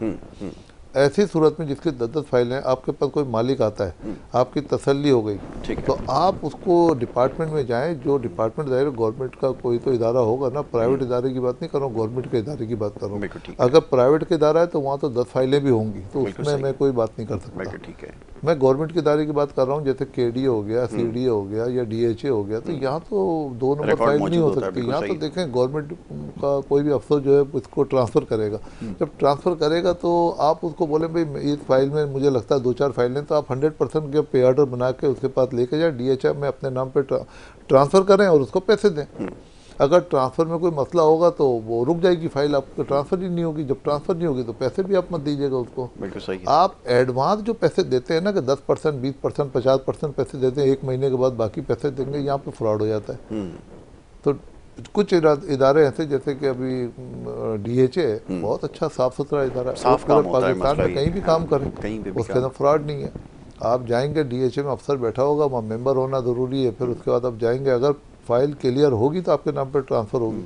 B: ऐसी सूरत में जिसकी 10-10 फाइलें, आपके पास कोई मालिक आता है, आपकी तसल्ली हो गई, तो आप उसको डिपार्टमेंट में जाएं। जो डिपार्टमेंट जाए, गवर्नमेंट का कोई तो इदारा होगा ना, प्राइवेट इदारे की बात नहीं कर रहा हूँ, गवर्नमेंट के इदारे की बात कर रहा हूँ। अगर प्राइवेट के इदारा है तो वहाँ तो 10 फाइलें भी होंगी, तो उसमें मैं कोई बात नहीं कर सकता।
A: ठीक है,
B: मैं गवर्नमेंट के इदारे की बात कर रहा हूँ, जैसे KDA हो गया, CDA हो गया या DHA हो गया, तो यहाँ तो 2 नंबर फाइल नहीं हो सकती। यहाँ तो देखें, गवर्नमेंट का कोई भी अफसर जो है उसको ट्रांसफ़र करेगा। जब ट्रांसफ़र करेगा तो आप उसको बोलें भाई इस फाइल में मुझे लगता है 2-4 फाइलें, तो आप 100% के पे ऑर्डर बना के उसके पास लेके जाए, DHA में अपने नाम पर ट्रांसफ़र करें और उसको पैसे दें। अगर ट्रांसफ़र में कोई मसला होगा तो वो रुक जाएगी फाइल, आपको ट्रांसफ़र ही नहीं होगी। जब ट्रांसफ़र नहीं होगी तो पैसे भी आप मत दीजिएगा उसको।
A: बिल्कुल सही है।
B: आप एडवांस जो पैसे देते हैं ना, कि 10%, 20%, 50% पैसे देते हैं, 1 महीने के बाद बाकी पैसे देंगे, यहाँ पे फ्रॉड हो जाता है। तो कुछ इदारे ऐसे, जैसे कि अभी DHA बहुत अच्छा साफ़ सुथरा इदारा है, पाकिस्तान में कहीं भी काम करें, उसके अंदर फ्रॉड नहीं है। आप जाएंगे, DHA में अफसर बैठा होगा, वहाँ मेंबर होना ज़रूरी है। फिर उसके बाद आप जाएंगे, अगर फाइल क्लियर होगी तो आपके नाम पर ट्रांसफ़र होगी।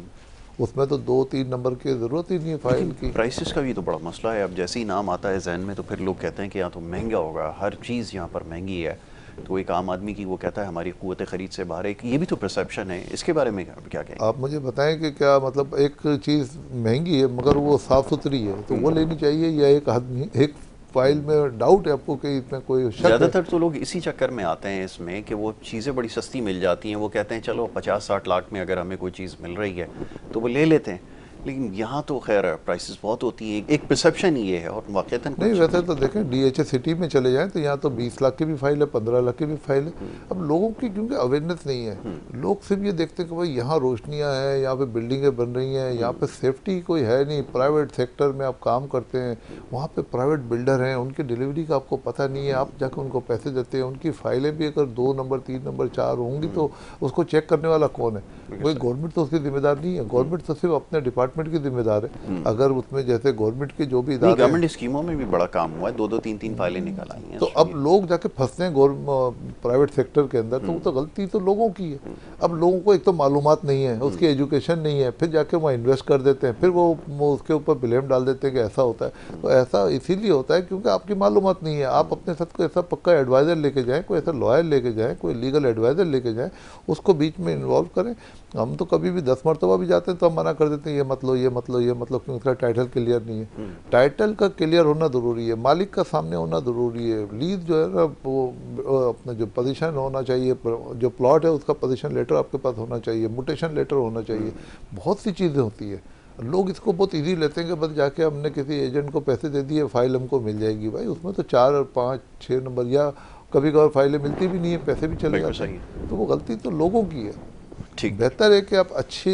B: उसमें तो 2-3 नंबर की ज़रूरत ही नहीं है फाइल की।
A: प्राइसेस का भी तो बड़ा मसला है। अब जैसे ही नाम आता है जहन में तो फिर लोग कहते हैं कि यहाँ तो महंगा होगा, हर चीज़ यहाँ पर महंगी है। तो एक आम आदमी की वो कहता है हमारी क़ुव्वत ख़रीद से बाहर है। ये भी तो परसेप्शन है, इसके बारे में क्या कहें
B: आप मुझे बताएं कि क्या मतलब एक चीज़ महंगी है मगर वो साफ़ सुथरी है तो वो लेनी चाहिए, या एक आदमी एक फाइल में डाउट है आपको कि इसमें कोई शक है?
A: ज़्यादातर तो लोग इसी चक्कर में आते हैं इसमें कि वो चीज़ें बड़ी सस्ती मिल जाती हैं। वो कहते हैं चलो 50-60 लाख में अगर हमें कोई चीज़ मिल रही है तो वो ले लेते हैं। लेकिन यहाँ तो खैर प्राइसेस बहुत होती हैं। एक परसेप्शन ये है, और वाक़तन
B: नहीं, वैसे तो देखें DHA सिटी में चले जाएं तो यहाँ तो 20 लाख की भी फाइल है, 15 लाख की भी फाइल है। अब लोगों की क्योंकि अवेयरनेस नहीं है, लोग सिर्फ ये देखते हैं कि भाई यहाँ रोशनियाँ हैं, यहाँ पे बिल्डिंगें बन रही हैं, यहाँ पे सेफ्टी कोई है नहीं। प्राइवेट सेक्टर में आप काम करते हैं, वहाँ पे प्राइवेट बिल्डर हैं, उनकी डिलीवरी का आपको पता नहीं है, आप जाकर उनको पैसे देते हैं। उनकी फाइलें भी अगर 2 नंबर 3 नंबर 4 होंगी तो उसको चेक करने वाला कौन है? कोई गवर्नमेंट तो उसकी जिम्मेदार नहीं है। गवर्नमेंट तो सिर्फ अपने डिपार्टमेंट डिपार्टमेंट की जिम्मेदार है। अगर उसमें जैसे गवर्नमेंट के जो भी इदारे,
A: गवर्नमेंट स्कीमों में भी बड़ा काम हुआ है, 2-2 3-3 फाइलें निकल आई हैं।
B: तो अब लोग जाके फंसते हैं प्राइवेट सेक्टर के अंदर, तो वो तो गलती तो लोगों की है। अब लोगों को एक तो मालूमात नहीं है, उसकी एजुकेशन नहीं है, फिर जाके वहाँ इन्वेस्ट कर देते हैं, फिर वो उसके ऊपर ब्लेम डाल देते हैं कि ऐसा होता है। तो ऐसा इसीलिए होता है क्योंकि आपकी मालूमात नहीं है। आप अपने साथ कोई ऐसा पक्का एडवाइज़र लेके जाएँ, कोई ऐसा लॉयर लेके जाएँ, कोई लीगल एडवाइज़र लेके जाएँ, उसको बीच में इन्वॉल्व करें। हम तो कभी भी 10 मरतबा भी जाते हैं तो हम मना कर देते हैं, ये मत लो, ये मत लो, ये मत लो, क्योंकि उसका टाइटल क्लियर नहीं है। टाइटल का क्लियर होना ज़रूरी है, मालिक का सामने होना ज़रूरी है, लीज जो है ना वो अपना जो पोजीशन होना चाहिए, जो प्लॉट है उसका पोजीशन लेटर आपके पास होना चाहिए, म्यूटेशन लेटर होना चाहिए, बहुत सी चीज़ें होती है। लोग इसको बहुत इजी लेते हैं कि बस जाके हमने किसी एजेंट को पैसे दे दिए, फाइल हमको मिल जाएगी। भाई उसमें तो 4 और 5 6 नंबर, या कभी कभार फाइलें मिलती भी नहीं है, पैसे भी चले जाते हैं। तो वो गलती तो लोगों की है।
A: ठीक,
B: बेहतर है कि आप अच्छे,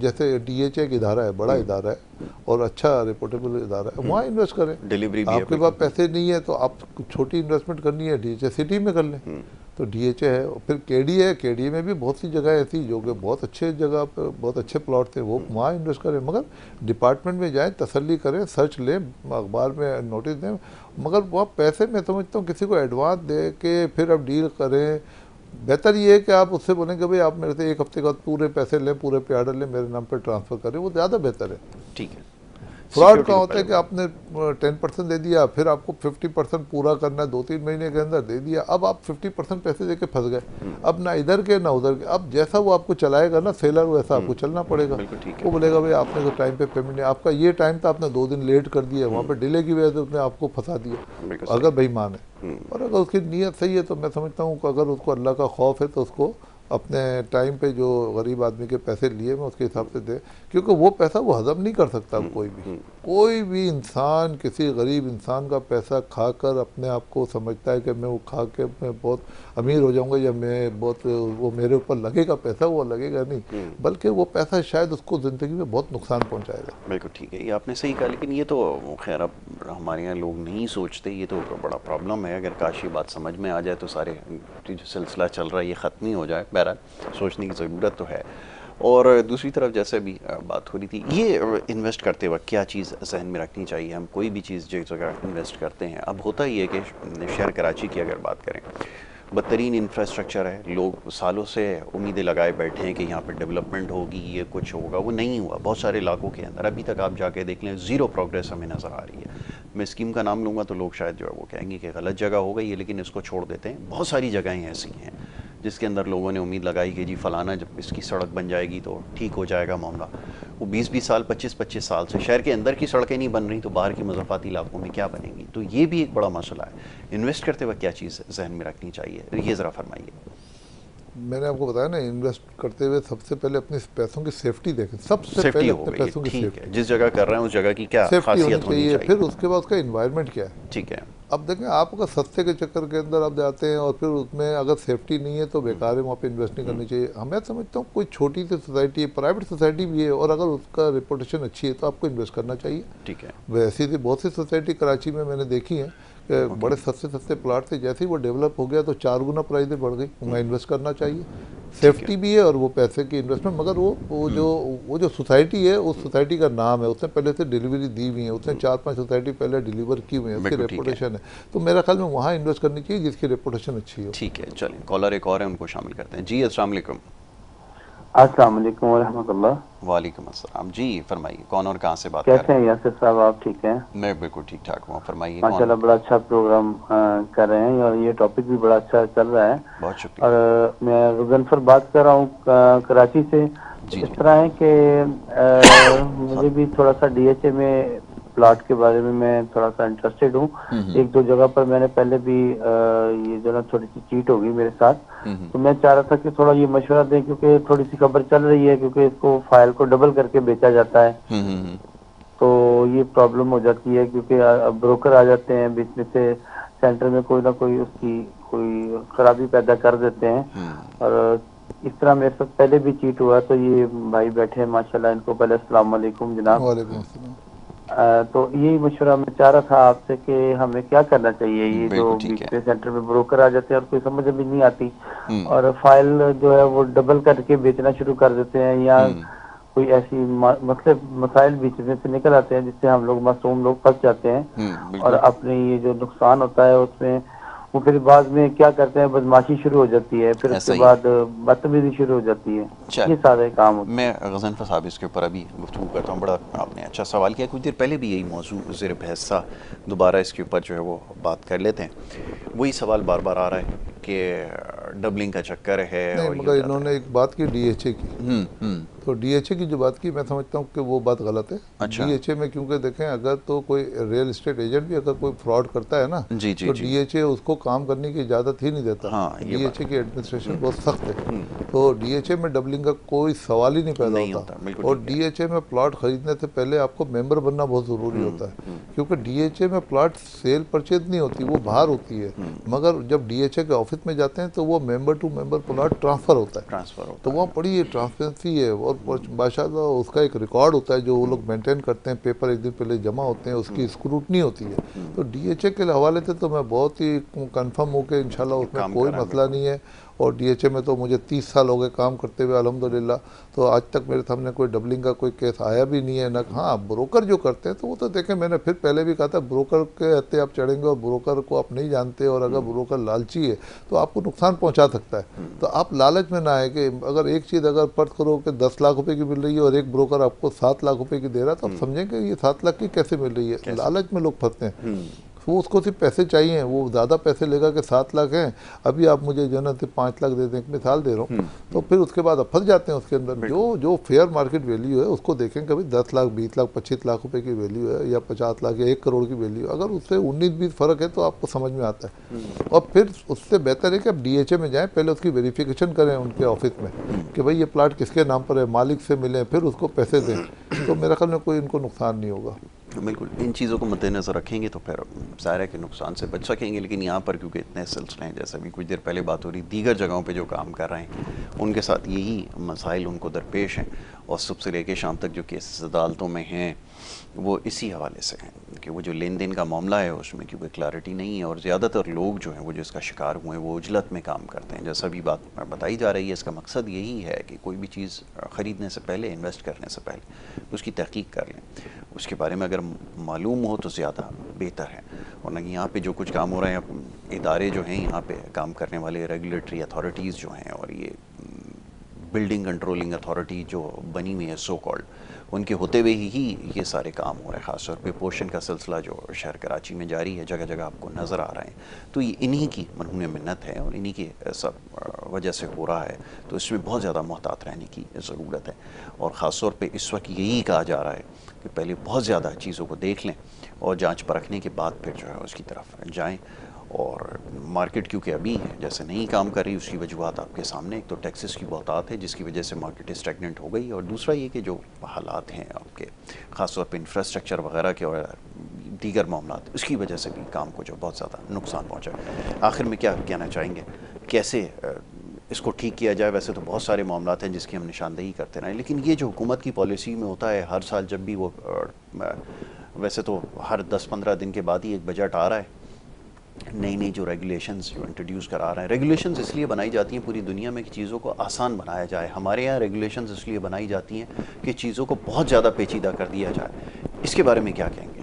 B: जैसे DHA एक इदारा है, बड़ा इदारा है और अच्छा रिपोर्टेबल इदारा है, वहाँ इन्वेस्ट करें।
A: डिलीवरी भी
B: आपके पास पैसे नहीं है तो आप छोटी इन्वेस्टमेंट करनी है, DHA सिटी में कर लें, तो DHA है। फिर KD है, KD में भी बहुत सी जगह ऐसी जो कि बहुत अच्छे जगह पर बहुत अच्छे प्लॉट थे, वो वहाँ इन्वेस्ट करें। मगर डिपार्टमेंट में जाएँ, तसल्ली करें, सर्च लें, अखबार में नोटिस दें, मगर वहाँ पैसे मैं समझता हूँ किसी को एडवांस दे के फिर आप डील करें। बेहतर ये है कि आप उससे बोलें कि भाई आप मेरे से 1 हफ्ते के बाद पूरे पैसे लें, पूरे पे ऑर्डर लें, मेरे नाम पर ट्रांसफ़र करें, वो ज़्यादा बेहतर है।
A: ठीक है।
B: फ्रॉड का होता है कि आपने 10% दे दिया, फिर आपको 50% पूरा करना है, 2-3 महीने के अंदर दे दिया, अब आप 50% पैसे देके फंस गए। अब ना इधर के ना उधर के, अब जैसा वो आपको चलाएगा ना सेलर, वैसा आपको चलना पड़ेगा। वो बोलेगा भाई आपने तो टाइम पे पेमेंट नहीं, आपका ये टाइम था, आपने 2 दिन लेट कर दिया, वहाँ पर डिले की वजह से उसने आपको फंसा दिया, अगर बेईमान है। और अगर उसकी नीयत सही है तो मैं समझता हूँ कि अगर उसको अल्लाह का खौफ है तो उसको अपने टाइम पे जो गरीब आदमी के पैसे लिए मैं उसके हिसाब से दे, क्योंकि वो पैसा वो हजम नहीं कर सकता। कोई भी इंसान किसी गरीब इंसान का पैसा खाकर अपने आप को समझता है कि मैं वो खा के मैं बहुत अमीर हो जाऊंगा या मैं बहुत वो मेरे ऊपर लगेगा पैसा, वो लगेगा नहीं, बल्कि वो पैसा शायद उसको ज़िंदगी में बहुत नुकसान पहुंचाएगा।
A: बिल्कुल ठीक है, ये आपने सही कहा, लेकिन ये तो खैर अब हमारे यहाँ लोग नहीं सोचते, ये तो बड़ा प्रॉब्लम है। अगर काश ये बात समझ में आ जाए तो सारे जो सिलसिला चल रहा है ये ख़त्म ही हो जाए। बहरहाल सोचने की ज़रूरत तो है। और दूसरी तरफ जैसे अभी बात हो रही थी, ये इन्वेस्ट करते वक्त क्या चीज़ जहन में रखनी चाहिए? हम कोई भी चीज़ जिस जगह इन्वेस्ट करते हैं, अब होता ही है कि शहर कराची की अगर बात करें, बदतरीन इंफ्रास्ट्रक्चर है, लोग सालों से उम्मीदें लगाए बैठे हैं कि यहाँ पर डेवलपमेंट होगी, ये कुछ होगा, वो नहीं हुआ। बहुत सारे इलाकों के अंदर अभी तक आप जाके देख लें, ज़ीरो प्रोग्रेस हमें नज़र आ रही है। मैं स्कीम का नाम लूँगा तो लोग शायद जो है वो कहेंगे कि गलत जगह हो गई है, लेकिन इसको छोड़ देते हैं। बहुत सारी जगहें ऐसी हैं जिसके अंदर लोगों ने उम्मीद लगाई कि जी फलाना जब इसकी सड़क बन जाएगी तो ठीक हो जाएगा मामला। वो 20-20 साल 25-25 साल से शहर के अंदर की सड़कें नहीं बन रही तो बाहर की मज़ाफ़ाती इलाकों में क्या बनेंगी? तो ये भी एक बड़ा मसला है। इन्वेस्ट करते वक्त क्या चीज़ जहन में रखनी चाहिए, ये ज़रा फरमाइए।
B: मैंने आपको बताया ना, इन्वेस्ट करते हुए सबसे पहले अपने पैसों की सेफ्टी देखें, सबसे पहले अपने पैसों की सेफ्टी।
A: जिस जगह कर रहे हैं उस जगह की क्या खासियत होनी चाहिए,
B: फिर उसके बाद उसका इन्वायरमेंट क्या है।
A: ठीक है।
B: अब देखें, आप अगर सस्ते के चक्कर के अंदर आप जाते हैं और फिर उसमें अगर सेफ्टी नहीं है तो बेकार है, वहाँ पे इन्वेस्ट नहीं करनी चाहिए। मैं समझता हूँ कोई छोटी सी सोसाइटी है, प्राइवेट सोसाइटी भी है, और अगर उसका रिपोर्टेशन अच्छी है तो आपको इन्वेस्ट करना चाहिए।
A: ठीक है।
B: वैसी थी बहुत सी सोसाइटी कराची में मैंने देखी है कि बड़े सस्ते प्लाट थे, जैसे ही वो डेवलप हो गया तो 4 गुना प्राइसें बढ़ गई। वहाँ इन्वेस्ट करना चाहिए, सेफ्टी भी है और वो पैसे की इन्वेस्टमेंट। मगर वो जो सोसाइटी है, उस सोसाइटी का नाम है, उसने पहले से डिलीवरी दी हुई है, उसने 4-5 सोसाइटी पहले डिलीवर की हुई है, उसकी रेपुटेशन है, तो मेरा ख्याल में वहाँ इन्वेस्ट करनी चाहिए जिसकी रेपुटेशन अच्छी हो।
A: ठीक है, चलें कॉलर एक और है, उनको शामिल करते हैं। जी अस्सलाम वालेकुम।
D: अस्सलाम वालेकुम व रहमतुल्लाह।
A: वालेकुम अस्सलाम। जी फरमाइए, कौन और कहाँ से बात
D: कर
A: रहे
D: हैं? कैसे हैं यासिर साहब, आप ठीक हैं?
A: मैं बिल्कुल ठीक ठाक हूँ, फरमाइए।
D: माशाल्लाह बड़ा अच्छा प्रोग्राम कर रहे हैं और ये टॉपिक भी बड़ा अच्छा चल रहा है।
A: बहुत शुक्रिया।
D: और मैं गजनफर बात कर रहा हूँ कराची से। इस तरह है कि मुझे भी थोड़ा सा DHA में प्लॉट के बारे में मैं थोड़ा सा इंटरेस्टेड हूँ। 1-2 जगह पर मैंने पहले भी ये जो ना थोड़ी सी चीट होगी मेरे साथ, तो मैं चाह रहा था कि थोड़ा ये मशवरा दें, क्योंकि थोड़ी सी खबर चल रही है, क्योंकि इसको फाइल को डबल करके बेचा जाता है, तो ये प्रॉब्लम हो जाती है, क्योंकि ब्रोकर आ जाते हैं बीच में से, सेंटर में कोई ना कोई उसकी कोई खराबी पैदा कर देते हैं। और इस तरह मेरे साथ पहले भी चीट हुआ। तो ये भाई बैठे हैं माशाल्लाह, इनको पहले अस्सलाम वालेकुम जनाब।
B: वालेकुम अस्सलाम।
D: तो यही मशवरा मैं चाह रहा था आपसे कि हमें क्या करना चाहिए। ये जो बीच में सेंटर में ब्रोकर आ जाते हैं और कोई समझ भी नहीं आती, और फाइल जो है वो डबल करके बेचना शुरू कर देते हैं, या कोई ऐसी मतलब मसाइल बीच में से निकल आते हैं जिससे हम लोग मासूम लोग फंस जाते हैं और अपने ये जो नुकसान होता है उसमें वो फिर बाद में क्या करते हैं, बदमाशी शुरू हो जाती है, फिर उसके बाद बदतमीजी शुरू हो जाती है। ये सारे काम होते हैं।
A: मैं गज़नफ़र साहब इसके ऊपर अभी गुफ्तगू करता हूँ। बड़ा आपने अच्छा सवाल किया। कुछ देर पहले भी यही मौजू ज़ेर बहस था, दोबारा इसके ऊपर जो है वो बात कर लेते हैं। वही सवाल बार बार आ रहा है कि डबलिंग का चक्कर है।
B: नहीं,
A: और
B: मगर इन्होंने एक बात की DHA की, तो DHA की जो बात की मैं समझता हूँ कि वो बात गलत है।
A: अच्छा।
B: DHA में क्योंकि देखें, अगर तो कोई रियल एस्टेट एजेंट भी अगर कोई फ्रॉड करता है ना,
A: जी जी
B: तो
A: जी।
B: DHA उसको काम करने की इजाज़त ही नहीं देता।
A: हाँ,
B: DHA की एडमिनिस्ट्रेशन बहुत सख्त है, तो DHA में डबलिंग का कोई सवाल ही नहीं पैदा होता। और DHA में प्लॉट खरीदने से पहले आपको मेंबर बनना बहुत ज़रूरी होता है, क्योंकि DHA में प्लॉट सेल परचेज नहीं होती, वो बाहर होती है। मगर जब DHA के ऑफिस में जाते हैं तो वो member to member plot transfer होता है, तो वहाँ बड़ी ट्रांसपेरेंसी है और बादशाह उसका एक रिकॉर्ड होता है जो वो लोग मेंटेन करते हैं। पेपर एक दिन पहले जमा होते हैं, उसकी स्क्रूटनी होती है। तो DHA के हवाले से तो मैं बहुत ही कंफर्म हूँ कि इंशाल्लाह उसमें कोई मसला नहीं है। और DHA में तो मुझे 30 साल हो गए काम करते हुए अल्हम्दुलिल्लाह, तो आज तक मेरे सामने कोई डबलिंग का कोई केस आया भी नहीं है ना। हाँ, ब्रोकर जो करते हैं तो वो तो देखें, मैंने फिर पहले भी कहा था, ब्रोकर के हत्ते आप चढ़ेंगे और ब्रोकर को आप नहीं जानते, और अगर ब्रोकर लालची है तो आपको नुकसान पहुँचा सकता है। तो आप लालच में ना आए कि अगर एक चीज़ अगर फर्ज करो कि 10 लाख रुपए की मिल रही है और एक ब्रोकर आपको 7 लाख रुपए की दे रहा है, तो आप समझेंगे ये 7 लाख की कैसे मिल रही है। लालच में लोग फंसते हैं, वो उसको सिर्फ पैसे चाहिए, वो ज़्यादा पैसे लेगा कि 7 लाख हैं, अभी आप मुझे जो है ना सिर्फ 5 लाख दे दें, एक मिसाल दे रहा हूँ, तो फिर उसके बाद आप फंस जाते हैं उसके अंदर। जो फेयर मार्केट वैल्यू है उसको देखें, कभी 10 लाख 20 लाख 25 लाख रुपए की वैल्यू है या 50 लाख या 1 करोड़ की वैल्यू, अगर उससे 19-20 फ़र्क है तो आपको समझ में आता है। और फिर उससे बेहतर है कि आप DHA में जाएँ, पहले उसकी वेरिफिकेशन करें उनके ऑफिस में कि भाई ये प्लाट किसके नाम पर है, मालिक से मिलें, फिर उसको पैसे दें, तो मेरा ख्याल में कोई इनको नुकसान नहीं होगा।
A: बिल्कुल, इन चीज़ों को मद्देनज़र रखेंगे तो फिर ज़ाहिर है कि नुकसान से बच सकेंगे। लेकिन यहाँ पर क्योंकि इतने सिलसिले हैं, जैसे अभी कुछ देर पहले बात हो रही, दीगर जगहों पे जो काम कर रहे हैं उनके साथ यही मसाइल उनको दरपेश हैं, और सुबह से लेकर शाम तक जो केसेस अदालतों में हैं वो इसी हवाले से हैं कि वो जो लेन देन का मामला है उसमें क्योंकि क्लैरिटी नहीं है, और ज़्यादातर लोग जो हैं वो जो इसका शिकार हुए हैं वो उजलत में काम करते हैं। जैसा भी बात बताई जा रही है, इसका मकसद यही है कि कोई भी चीज़ ख़रीदने से पहले, इन्वेस्ट करने से पहले उसकी तहकीक कर लें, उसके बारे में अगर मालूम हो तो ज़्यादा बेहतर है। और ना यहाँ पे जो कुछ काम हो रहे हैं, इदारे जो हैं यहाँ पे काम करने वाले, रेगुलेटरी अथॉरिटीज़ जो हैं और ये बिल्डिंग कंट्रोलिंग अथॉरिटी जो बनी हुई है सो कॉल्ड, उनके होते हुए ही ये सारे काम हो रहे हैं। ख़ास तौर पे पोषण का सिलसिला जो शहर कराची में जारी है, जगह जगह आपको नज़र आ रहे हैं, तो ये इन्हीं की मनहून मिन्नत है और इन्हीं की सब वजह से हो रहा है। तो इसमें बहुत ज़्यादा मोहतात रहने की ज़रूरत है, और ख़ास तौर पे इस वक्त यही कहा जा रहा है कि पहले बहुत ज़्यादा चीज़ों को देख लें और जाँच परखने के बाद फिर जो है उसकी तरफ जाएँ। और मार्केट क्योंकि अभी जैसे नहीं काम कर रही, उसकी वजूहत आपके सामने, एक तो टैक्सेस की बहुतात है जिसकी वजह से मार्केट स्टैगनेंट हो गई, और दूसरा ये कि जो हालात हैं आपके ख़ास तौर पे इंफ्रास्ट्रक्चर वगैरह के और दीगर मामला, उसकी वजह से भी काम को जो बहुत ज़्यादा नुकसान पहुँचा है। आखिर में क्या कहना चाहेंगे, कैसे इसको ठीक किया जाए? वैसे तो बहुत सारे मामला हैं जिसकी हम निशानदेही करते रहें, लेकिन ये जो हुकूमत की पॉलिसी में होता है, हर साल जब भी वो वैसे तो हर 10-15 दिन के बाद ही एक बजट आ रहा है, नई नई जो रेगुलेशंस जो इंट्रोड्यूस करा रहे हैं। रेगुलेशंस इसलिए बनाई जाती हैं पूरी दुनिया में कि चीज़ों को आसान बनाया जाए। हमारे यहाँ रेगुलेशंस इसलिए बनाई जाती हैं कि चीज़ों को बहुत ज़्यादा पेचीदा कर दिया जाए। इसके बारे में क्या कहेंगे?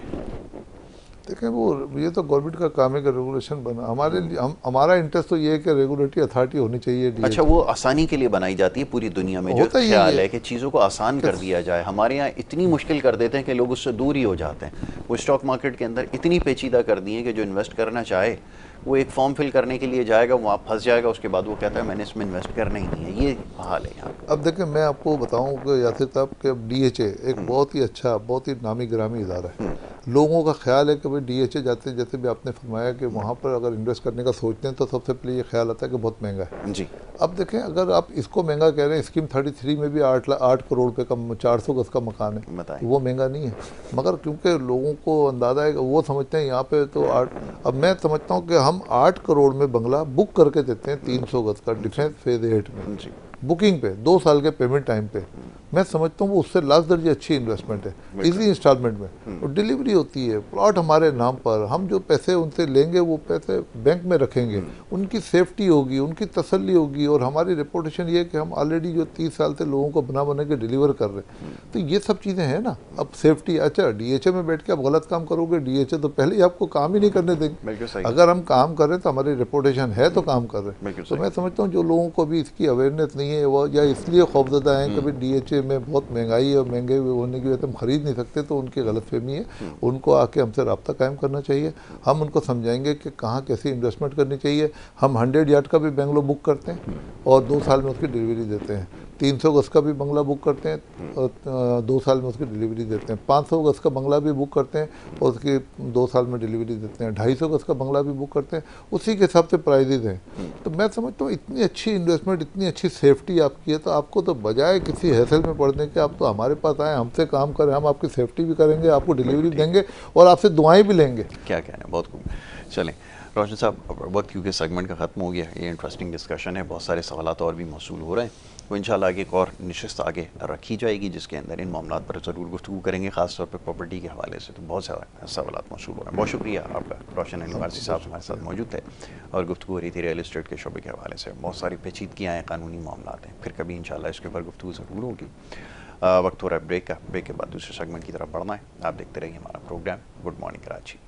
B: देखें, वो ये तो गवर्नमेंट का काम है कि रेगुलेशन बना। हमारे लिए हमारा इंटरेस्ट तो ये है कि रेगुलेटरी अथॉरिटी होनी चाहिए।
A: अच्छा, वो आसानी के लिए बनाई जाती है पूरी दुनिया में, जो ख्याल है कि चीज़ों को आसान कर दिया जाए। हमारे यहाँ इतनी मुश्किल कर देते हैं कि लोग उससे दूर ही हो जाते हैं। वो स्टॉक मार्केट के अंदर इतनी पेचीदा कर दी है कि जो इन्वेस्ट करना चाहे वो एक फॉर्म फिल करने के लिए जाएगा, वहाँ फंस जाएगा, उसके बाद वो कहता है मैंने इसमें इन्वेस्ट करना ही नहीं है। ये हाल है यहाँ।
B: अब देखिए, मैं आपको बताऊं कि यासिर साहब कि DHA एक बहुत ही अच्छा, बहुत ही नामी गिरामी इदारा है। लोगों का ख्याल है कि भाई DHA जाते, जैसे भी आपने फरमाया कि वहाँ पर अगर इन्वेस्ट करने का सोचते हैं तो सबसे पहले ये ख्याल आता है कि बहुत महंगा है
A: जी।
B: अब देखें, अगर आप इसको महंगा कह रहे हैं, स्कीम 33 में भी 8 करोड़ रुपये का 400 गज का मकान है, वो महंगा नहीं है। मगर क्योंकि लोगों को अंदाज़ा है, वो समझते हैं यहाँ पे तो 8, अब मैं समझता हूँ कि हम 8 करोड़ में बंगला बुक करके देते हैं 300 गज का डिफेंस फेज 8 में। बुकिंग पे 2 साल के पेमेंट टाइम पे, मैं समझता हूँ वो उससे लाख दर्जे अच्छी इन्वेस्टमेंट है, इजी इंस्टॉलमेंट में। और डिलीवरी होती है, प्लॉट हमारे नाम पर, हम जो पैसे उनसे लेंगे वो पैसे बैंक में रखेंगे, उनकी सेफ्टी होगी, उनकी तसल्ली होगी, और हमारी रेपुटेशन ये है कि हम ऑलरेडी जो 30 साल से लोगों को बना के डिलीवर कर रहे हैं। तो ये सब चीज़ें हैं ना। अब सेफ्टी, अच्छा DHA में बैठ के आप गलत काम करोगे, DHA तो पहले ही आपको काम ही नहीं करने देंगे। अगर हम काम कर रहे हैं तो हमारी रेपुटेशन है तो काम कर रहे हैं। तो मैं समझता हूँ जो लोगों को भी इसकी अवेयरनेस नहीं है वो या इसलिए खौफजदा हैं कि भाई DHA में बहुत महंगाई है और महंगे होने की वजह से हम खरीद नहीं सकते, तो उनकी गलतफहमी है। उनको आके हमसे रब्ता कायम करना चाहिए, हम उनको समझाएंगे कि कहाँ कैसी इन्वेस्टमेंट करनी चाहिए। हम 100 यार्ड का भी बंगलो बुक करते हैं और 2 साल में उसकी डिलीवरी देते हैं। 300 गज का भी बंगला बुक करते हैं और 2 साल में उसकी डिलीवरी देते हैं। 500 गज का बंगला भी बुक करते हैं और उसकी 2 साल में डिलीवरी देते हैं। 250 गज का बंगला भी बुक करते हैं, उसी के हिसाब से प्राइजेज हैं। तो मैं समझता हूँ इतनी अच्छी इन्वेस्टमेंट, इतनी अच्छी सेफ्टी आपकी है, तो आपको तो बजाय किसी हैसल में पड़ने के आप तो हमारे पास आए, हमसे काम करें, हम आपकी सेफ्टी भी करेंगे, आपको डिलीवरी देंगे और आपसे दुआएं भी लेंगे।
A: क्या कहना है, बहुत खूब। चलें रोशन साहब, वक्त क्योंकि सेगमेंट का ख़त्म हो गया, ये इंटरेस्टिंग डिस्कशन है, बहुत सारे सवालात और भी मौसूल हो रहे हैं। तो इंशाल्लाह आगे एक और नशिस्त आगे रखी जाएगी जिसके अंदर इन मामलों पर ज़रूर गुफ्तगू करेंगे, ख़ासतौर पर प्रॉपर्टी के हवाले से। तो बहुत सारा सवालात मौसूल हो रहे हैं। बहुत शुक्रिया आपका, रोशन अली साहब हमारे साथ मौजूद थे और गुफ्तगू हो रही थी रियल इस्टेट के शोबे के हवाले से। बहुत सारी पेचीदगियाँ हैं, कानूनी मामला हैं, फिर कभी इंशाल्लाह इसके ऊपर गुफ्तगू ज़रूर होगी। वक्त हो रहा है ब्रेक का, ब्रेक के बाद दूसरे सेगमेंट की तरफ बढ़ना है। आप देखते रहिए हमारा प्रोग्राम गुड मॉर्निंग कराची।